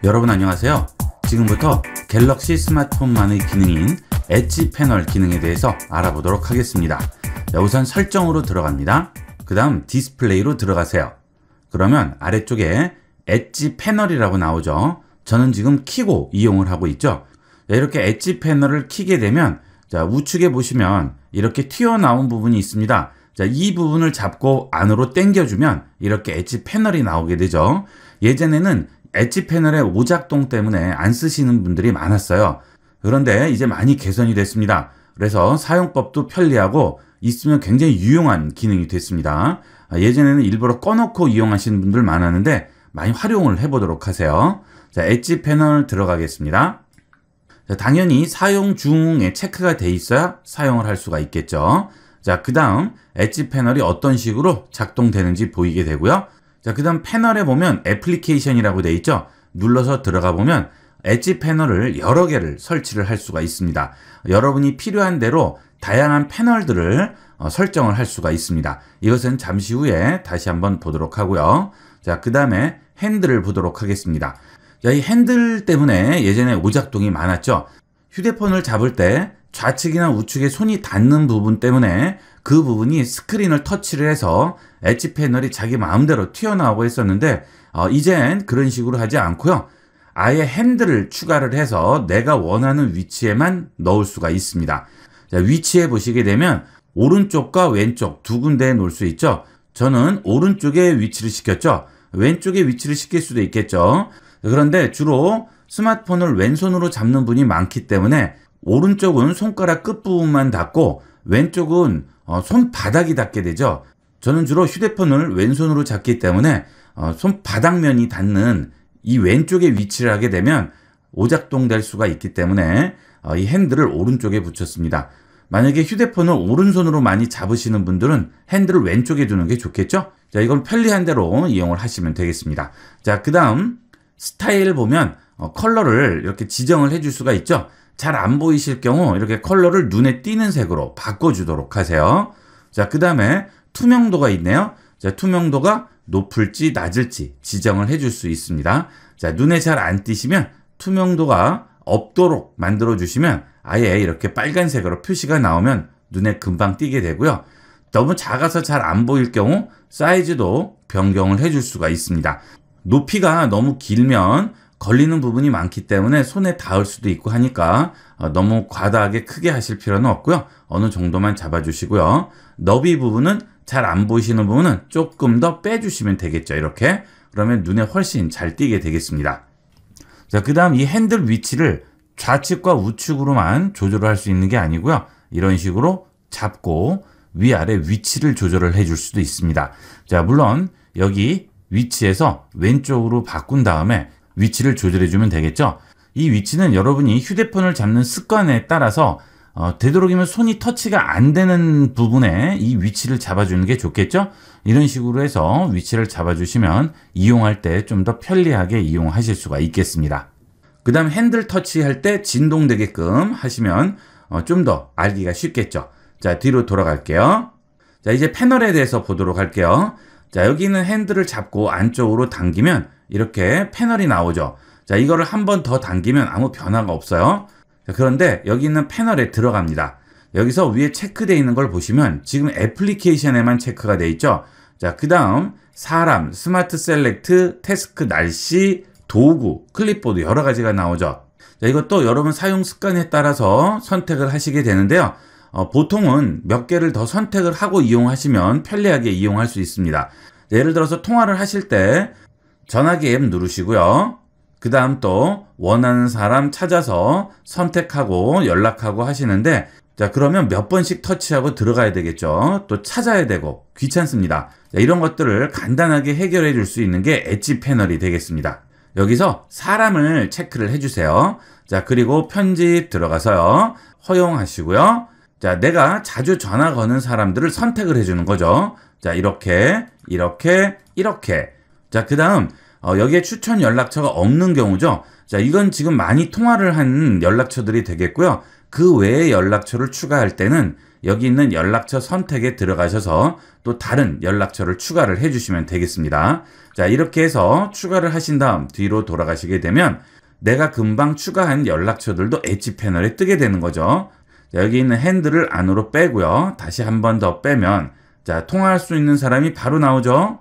여러분 안녕하세요. 지금부터 갤럭시 스마트폰만의 기능인 엣지 패널 기능에 대해서 알아보도록 하겠습니다. 우선 설정으로 들어갑니다. 그 다음 디스플레이로 들어가세요. 그러면 아래쪽에 엣지 패널이라고 나오죠. 저는 지금 키고 이용을 하고 있죠. 이렇게 엣지 패널을 키게 되면 우측에 보시면 이렇게 튀어나온 부분이 있습니다. 이 부분을 잡고 안으로 당겨주면 이렇게 엣지 패널이 나오게 되죠. 예전에는 엣지 패널의 오작동 때문에 안 쓰시는 분들이 많았어요. 그런데 이제 많이 개선이 됐습니다. 그래서 사용법도 편리하고 있으면 굉장히 유용한 기능이 됐습니다. 예전에는 일부러 꺼놓고 이용하시는 분들 많았는데 많이 활용을 해보도록 하세요. 엣지 패널 들어가겠습니다. 당연히 사용 중에 체크가 돼 있어야 사용을 할 수가 있겠죠. 그 다음 엣지 패널이 어떤 식으로 작동되는지 보이게 되고요. 그 다음 패널에 보면 애플리케이션이라고 되어 있죠. 눌러서 들어가 보면 엣지 패널을 여러 개를 설치를 할 수가 있습니다. 여러분이 필요한 대로 다양한 패널들을 설정을 할 수가 있습니다. 이것은 잠시 후에 다시 한번 보도록 하고요. 그 다음에 핸들을 보도록 하겠습니다. 이 핸들 때문에 예전에 오작동이 많았죠. 휴대폰을 잡을 때 좌측이나 우측에 손이 닿는 부분 때문에 그 부분이 스크린을 터치를 해서 엣지 패널이 자기 마음대로 튀어나오고 있었는데 이젠 그런 식으로 하지 않고요. 아예 핸들을 추가를 해서 내가 원하는 위치에만 넣을 수가 있습니다. 위치에 보시게 되면 오른쪽과 왼쪽 두 군데에 놓을 수 있죠. 저는 오른쪽에 위치를 시켰죠. 왼쪽에 위치를 시킬 수도 있겠죠. 그런데 주로 스마트폰을 왼손으로 잡는 분이 많기 때문에 오른쪽은 손가락 끝부분만 닿고 왼쪽은 손바닥이 닿게 되죠. 저는 주로 휴대폰을 왼손으로 잡기 때문에 손바닥면이 닿는 이 왼쪽에 위치를 하게 되면 오작동 될 수가 있기 때문에 이 핸들을 오른쪽에 붙였습니다. 만약에 휴대폰을 오른손으로 많이 잡으시는 분들은 핸들을 왼쪽에 두는 게 좋겠죠. 이건 편리한 대로 이용을 하시면 되겠습니다. 그 다음 스타일 보면 컬러를 이렇게 지정을 해줄 수가 있죠. 잘 안 보이실 경우 이렇게 컬러를 눈에 띄는 색으로 바꿔주도록 하세요. 그 다음에 투명도가 있네요. 투명도가 높을지 낮을지 지정을 해줄 수 있습니다. 눈에 잘 안 띄시면 투명도가 없도록 만들어 주시면 아예 이렇게 빨간색으로 표시가 나오면 눈에 금방 띄게 되고요. 너무 작아서 잘 안 보일 경우 사이즈도 변경을 해줄 수가 있습니다. 높이가 너무 길면 걸리는 부분이 많기 때문에 손에 닿을 수도 있고 하니까 너무 과다하게 크게 하실 필요는 없고요. 어느 정도만 잡아주시고요. 너비 부분은 잘 안 보이시는 부분은 조금 더 빼주시면 되겠죠. 이렇게 그러면 눈에 훨씬 잘 띄게 되겠습니다. 그 다음 이 핸들 위치를 좌측과 우측으로만 조절을 할 수 있는 게 아니고요. 이런 식으로 잡고 위아래 위치를 조절을 해줄 수도 있습니다. 물론 여기 위치에서 왼쪽으로 바꾼 다음에 위치를 조절해주면 되겠죠. 이 위치는 여러분이 휴대폰을 잡는 습관에 따라서 되도록이면 손이 터치가 안 되는 부분에 이 위치를 잡아주는 게 좋겠죠. 이런 식으로 해서 위치를 잡아주시면 이용할 때 좀 더 편리하게 이용하실 수가 있겠습니다. 그 다음 핸들 터치할 때 진동되게끔 하시면 좀 더 알기가 쉽겠죠. 뒤로 돌아갈게요. 이제 패널에 대해서 보도록 할게요. 여기는 핸들을 잡고 안쪽으로 당기면 이렇게 패널이 나오죠. 이거를 한 번 더 당기면 아무 변화가 없어요. 그런데 여기 있는 패널에 들어갑니다. 여기서 위에 체크되어 있는 걸 보시면 지금 애플리케이션에만 체크가 되어 있죠. 그 다음 사람, 스마트 셀렉트, 태스크 날씨, 도구, 클립보드 여러 가지가 나오죠. 이것도 여러분 사용 습관에 따라서 선택을 하시게 되는데요. 보통은 몇 개를 더 선택을 하고 이용하시면 편리하게 이용할 수 있습니다. 예를 들어서 통화를 하실 때 전화기 앱 누르시고요. 그 다음 또 원하는 사람 찾아서 선택하고 연락하고 하시는데 그러면 몇 번씩 터치하고 들어가야 되겠죠. 또 찾아야 되고 귀찮습니다. 이런 것들을 간단하게 해결해 줄 수 있는 게 엣지 패널이 되겠습니다. 여기서 사람을 체크를 해주세요. 그리고 편집 들어가서요. 허용하시고요. 내가 자주 전화 거는 사람들을 선택을 해주는 거죠. 이렇게 그 다음 여기에 추천 연락처가 없는 경우죠. 이건 지금 많이 통화를 한 연락처들이 되겠고요. 그 외의 연락처를 추가할 때는 여기 있는 연락처 선택에 들어가셔서 또 다른 연락처를 추가를 해주시면 되겠습니다. 자, 이렇게 해서 추가를 하신 다음 뒤로 돌아가시게 되면 내가 금방 추가한 연락처들도 엣지 패널에 뜨게 되는 거죠. 자, 여기 있는 핸들을 안으로 빼고요. 다시 한 번 더 빼면 자, 통화할 수 있는 사람이 바로 나오죠.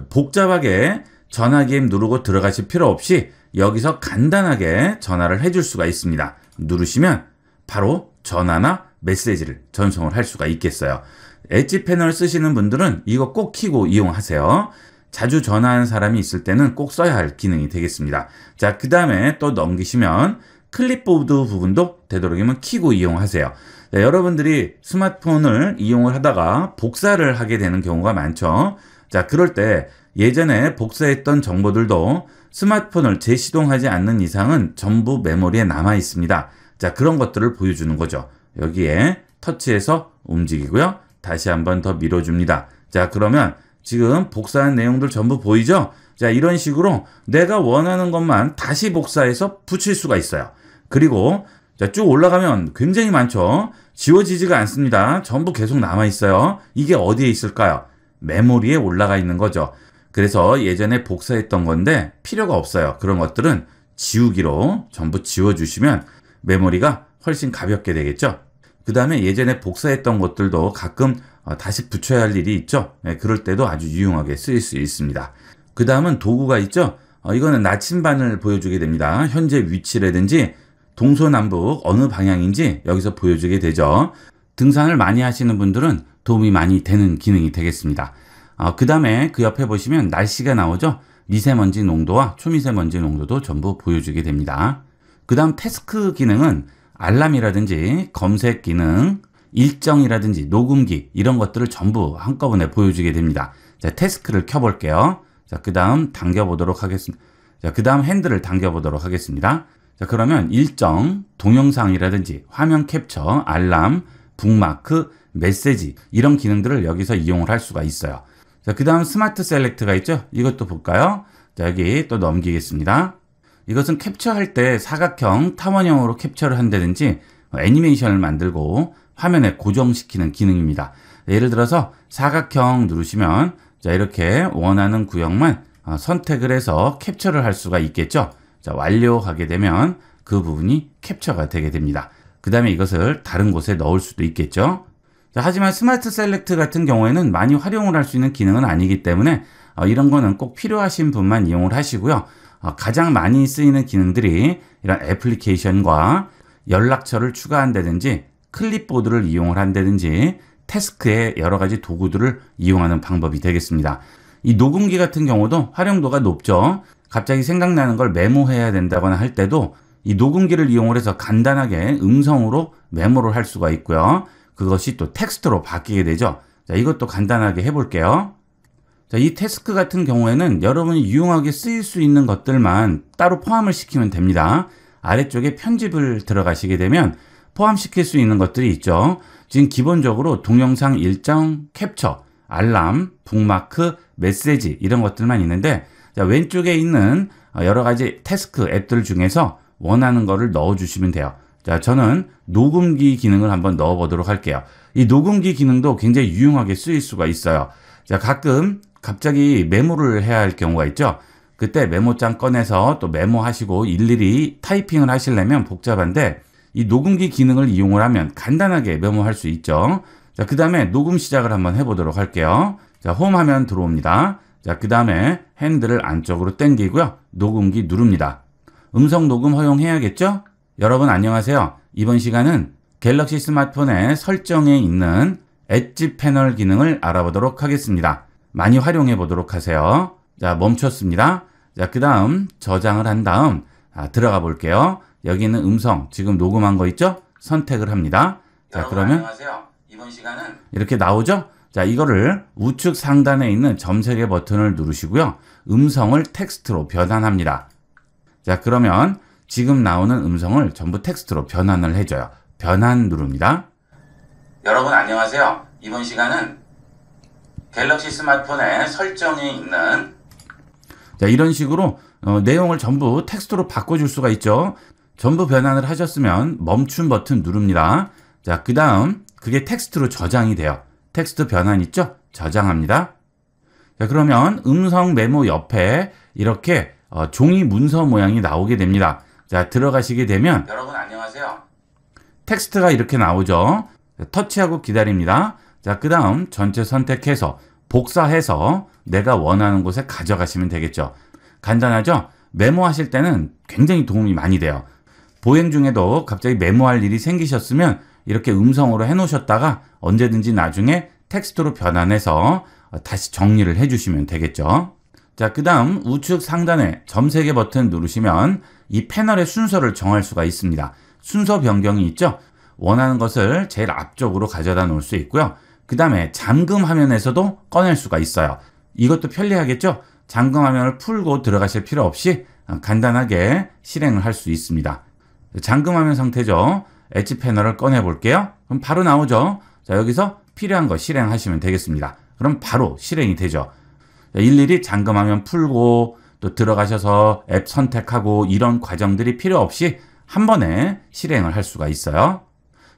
복잡하게 전화기 앱 누르고 들어가실 필요 없이 여기서 간단하게 전화를 해줄 수가 있습니다. 누르시면 바로 전화나 메시지를 전송을 할 수가 있겠어요. 엣지 패널 쓰시는 분들은 이거 꼭 켜고 이용하세요. 자주 전화하는 사람이 있을 때는 꼭 써야 할 기능이 되겠습니다. 자, 그 다음에 또 넘기시면 클립보드 부분도 되도록이면 켜고 이용하세요. 자, 여러분들이 스마트폰을 이용을 하다가 복사를 하게 되는 경우가 많죠. 자, 그럴 때 예전에 복사했던 정보들도 스마트폰을 재시동하지 않는 이상은 전부 메모리에 남아 있습니다. 자, 그런 것들을 보여주는 거죠. 여기에 터치해서 움직이고요. 다시 한번 더 밀어줍니다. 자, 그러면 지금 복사한 내용들 전부 보이죠? 자, 이런 식으로 내가 원하는 것만 다시 복사해서 붙일 수가 있어요. 그리고 자, 쭉 올라가면 굉장히 많죠? 지워지지가 않습니다. 전부 계속 남아 있어요. 이게 어디에 있을까요? 메모리에 올라가 있는 거죠. 그래서 예전에 복사했던 건데 필요가 없어요. 그런 것들은 지우기로 전부 지워주시면 메모리가 훨씬 가볍게 되겠죠. 그 다음에 예전에 복사했던 것들도 가끔 다시 붙여야 할 일이 있죠. 그럴 때도 아주 유용하게 쓰일 수 있습니다. 그 다음은 도구가 있죠. 이거는 나침반을 보여주게 됩니다. 현재 위치라든지 동서남북 어느 방향인지 여기서 보여주게 되죠. 등산을 많이 하시는 분들은 도움이 많이 되는 기능이 되겠습니다. 그 다음에 그 옆에 보시면 날씨가 나오죠. 미세먼지 농도와 초미세먼지 농도도 전부 보여주게 됩니다. 그 다음 태스크 기능은 알람이라든지 검색 기능, 일정이라든지 녹음기 이런 것들을 전부 한꺼번에 보여주게 됩니다. 자, 태스크를 켜볼게요. 자, 그 다음 당겨보도록 하겠습니다. 자, 그 다음 핸들을 당겨보도록 하겠습니다. 자, 그러면 일정, 동영상이라든지 화면 캡처, 알람, 북마크, 메시지 이런 기능들을 여기서 이용을 할 수가 있어요. 자, 그 다음 스마트 셀렉트가 있죠. 이것도 볼까요? 자, 여기 또 넘기겠습니다. 이것은 캡처할 때 사각형, 타원형으로 캡처를 한다든지 애니메이션을 만들고 화면에 고정시키는 기능입니다. 예를 들어서 사각형 누르시면 자, 이렇게 원하는 구역만 선택을 해서 캡처를 할 수가 있겠죠. 자, 완료하게 되면 그 부분이 캡처가 되게 됩니다. 그 다음에 이것을 다른 곳에 넣을 수도 있겠죠. 자, 하지만 스마트 셀렉트 같은 경우에는 많이 활용을 할 수 있는 기능은 아니기 때문에 이런 거는 꼭 필요하신 분만 이용을 하시고요. 가장 많이 쓰이는 기능들이 이런 애플리케이션과 연락처를 추가한다든지 클립보드를 이용을 한다든지 태스크의 여러 가지 도구들을 이용하는 방법이 되겠습니다. 이 녹음기 같은 경우도 활용도가 높죠. 갑자기 생각나는 걸 메모해야 된다거나 할 때도 이 녹음기를 이용을 해서 간단하게 음성으로 메모를 할 수가 있고요. 그것이 또 텍스트로 바뀌게 되죠. 자, 이것도 간단하게 해볼게요. 자, 이 태스크 같은 경우에는 여러분이 유용하게 쓰일 수 있는 것들만 따로 포함을 시키면 됩니다. 아래쪽에 편집을 들어가시게 되면 포함시킬 수 있는 것들이 있죠. 지금 기본적으로 동영상 일정, 캡처, 알람, 북마크, 메시지 이런 것들만 있는데 자, 왼쪽에 있는 여러 가지 태스크 앱들 중에서 원하는 거를 넣어주시면 돼요. 자, 저는 녹음기 기능을 한번 넣어보도록 할게요. 이 녹음기 기능도 굉장히 유용하게 쓰일 수가 있어요. 자, 가끔 갑자기 메모를 해야 할 경우가 있죠. 그때 메모장 꺼내서 또 메모하시고 일일이 타이핑을 하시려면 복잡한데 이 녹음기 기능을 이용을 하면 간단하게 메모할 수 있죠. 자, 그 다음에 녹음 시작을 한번 해보도록 할게요. 자, 홈 화면 들어옵니다. 자, 그 다음에 핸들을 안쪽으로 당기고요. 녹음기 누릅니다. 음성 녹음 허용해야겠죠? 여러분 안녕하세요. 이번 시간은 갤럭시 스마트폰의 설정에 있는 엣지 패널 기능을 알아보도록 하겠습니다. 많이 활용해 보도록 하세요. 자, 멈췄습니다. 자, 그 다음 저장을 한 다음 들어가 볼게요. 여기 있는 음성 지금 녹음한 거 있죠? 선택을 합니다. 자, 그러면 안녕하세요. 이번 시간은 이렇게 나오죠? 자, 이거를 우측 상단에 있는 점 3개 버튼을 누르시고요. 음성을 텍스트로 변환합니다. 자, 그러면 지금 나오는 음성을 전부 텍스트로 변환을 해줘요. 변환 누릅니다. 여러분 안녕하세요. 이번 시간은 갤럭시 스마트폰의 설정에 있는 자, 이런 식으로 내용을 전부 텍스트로 바꿔줄 수가 있죠. 전부 변환을 하셨으면 멈춤 버튼 누릅니다. 자, 그 다음 그게 텍스트로 저장이 돼요. 텍스트 변환 있죠? 저장합니다. 자, 그러면 음성 메모 옆에 이렇게 종이 문서 모양이 나오게 됩니다. 자, 들어가시게 되면 여러분 안녕하세요. 텍스트가 이렇게 나오죠. 터치하고 기다립니다. 자, 그 다음 전체 선택해서 복사해서 내가 원하는 곳에 가져가시면 되겠죠. 간단하죠? 메모하실 때는 굉장히 도움이 많이 돼요. 보행 중에도 갑자기 메모할 일이 생기셨으면 이렇게 음성으로 해놓으셨다가 언제든지 나중에 텍스트로 변환해서 다시 정리를 해주시면 되겠죠. 자, 그 다음 우측 상단에 점 3개 버튼 누르시면 이 패널의 순서를 정할 수가 있습니다. 순서 변경이 있죠. 원하는 것을 제일 앞쪽으로 가져다 놓을 수 있고요. 그 다음에 잠금 화면에서도 꺼낼 수가 있어요. 이것도 편리하겠죠. 잠금 화면을 풀고 들어가실 필요 없이 간단하게 실행을 할 수 있습니다. 잠금 화면 상태죠. 엣지 패널을 꺼내 볼게요. 그럼 바로 나오죠. 자, 여기서 필요한 거 실행하시면 되겠습니다. 그럼 바로 실행이 되죠. 일일이 잠금 화면 풀고 또 들어가셔서 앱 선택하고 이런 과정들이 필요 없이 한 번에 실행을 할 수가 있어요.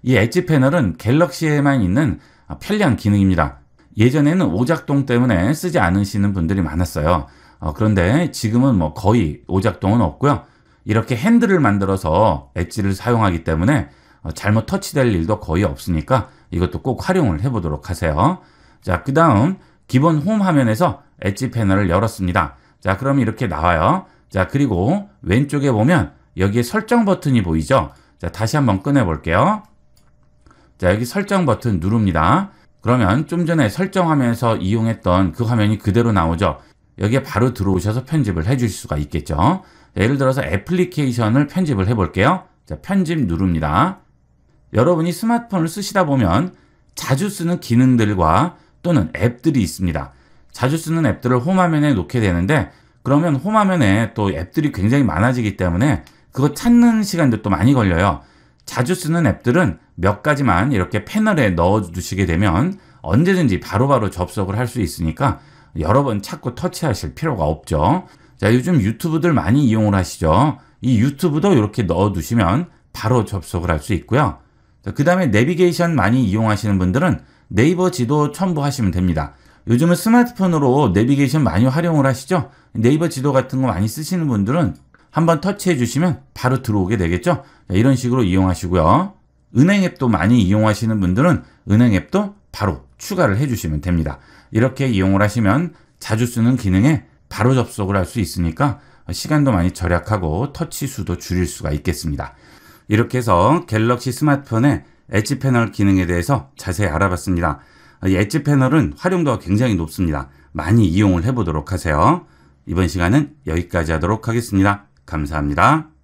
이 엣지 패널은 갤럭시에만 있는 편리한 기능입니다. 예전에는 오작동 때문에 쓰지 않으시는 분들이 많았어요. 그런데 지금은 뭐 거의 오작동은 없고요. 이렇게 핸들을 만들어서 엣지를 사용하기 때문에 잘못 터치될 일도 거의 없으니까 이것도 꼭 활용을 해보도록 하세요. 자, 그 다음 기본 홈 화면에서 엣지 패널을 열었습니다. 자, 그럼 이렇게 나와요. 자, 그리고 왼쪽에 보면 여기에 설정 버튼이 보이죠? 자, 다시 한번 꺼내 볼게요. 자, 여기 설정 버튼 누릅니다. 그러면 좀 전에 설정 화면에서 이용했던 그 화면이 그대로 나오죠. 여기에 바로 들어오셔서 편집을 해 주실 수가 있겠죠. 자, 예를 들어서 애플리케이션을 편집을 해 볼게요. 자, 편집 누릅니다. 여러분이 스마트폰을 쓰시다 보면 자주 쓰는 기능들과 또는 앱들이 있습니다. 자주 쓰는 앱들을 홈화면에 놓게 되는데 그러면 홈화면에 또 앱들이 굉장히 많아지기 때문에 그거 찾는 시간도 또 많이 걸려요. 자주 쓰는 앱들은 몇 가지만 이렇게 패널에 넣어 두시게 되면 언제든지 바로바로 접속을 할 수 있으니까 여러 번 찾고 터치하실 필요가 없죠. 자, 요즘 유튜브들 많이 이용을 하시죠. 이 유튜브도 이렇게 넣어 두시면 바로 접속을 할 수 있고요. 그 다음에 내비게이션 많이 이용하시는 분들은 네이버 지도 첨부하시면 됩니다. 요즘은 스마트폰으로 내비게이션 많이 활용을 하시죠. 네이버 지도 같은 거 많이 쓰시는 분들은 한번 터치해 주시면 바로 들어오게 되겠죠. 이런 식으로 이용하시고요. 은행 앱도 많이 이용하시는 분들은 은행 앱도 바로 추가를 해 주시면 됩니다. 이렇게 이용을 하시면 자주 쓰는 기능에 바로 접속을 할 수 있으니까 시간도 많이 절약하고 터치 수도 줄일 수가 있겠습니다. 이렇게 해서 갤럭시 스마트폰의 엣지 패널 기능에 대해서 자세히 알아봤습니다. 이 엣지 패널은 활용도가 굉장히 높습니다. 많이 이용을 해보도록 하세요. 이번 시간은 여기까지 하도록 하겠습니다. 감사합니다.